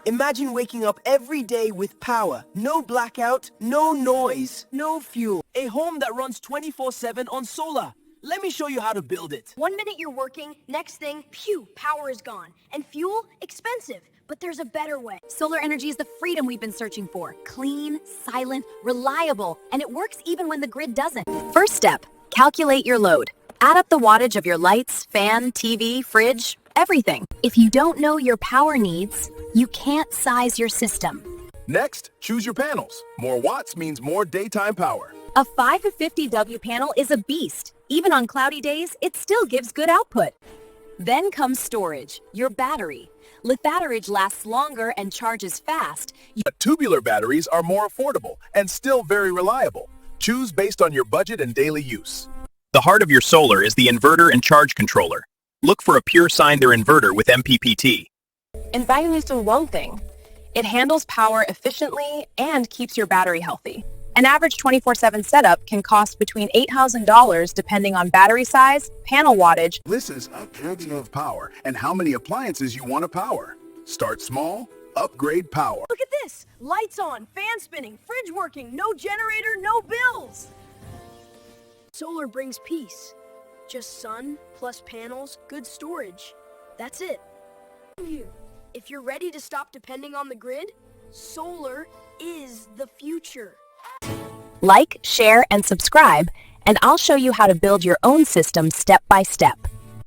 Imagine waking up every day with power. No blackout, no noise, no fuel. A home that runs 24/7 on solar. Let me show you how to build it. 1 minute you're working, next thing, phew, power is gone. And fuel, expensive. But there's a better way. Solar energy is the freedom we've been searching for. Clean, silent, reliable, and it works even when the grid doesn't. First step, calculate your load. Add up the wattage of your lights, fan, TV, fridge, everything. If you don't know your power needs, you can't size your system. Next, choose your panels. More watts means more daytime power. A 550W panel is a beast. Even on cloudy days, it still gives good output. Then comes storage, your battery. Lithium lasts longer and charges fast. But tubular batteries are more affordable and still very reliable. Choose based on your budget and daily use. The heart of your solar is the inverter and charge controller. Look for a pure sine inverter with MPPT. Inverter is doing one thing. It handles power efficiently and keeps your battery healthy. An average 24/7 setup can cost between $8,000 depending on battery size, panel wattage. This is a plenty of power and how many appliances you want to power. Start small, upgrade power. Look at this. Lights on, fan spinning, fridge working, no generator, no bills. Solar brings peace. Just sun plus panels, good storage. That's it. If you're ready to stop depending on the grid, solar is the future. Like, share, and subscribe, and I'll show you how to build your own system step by step.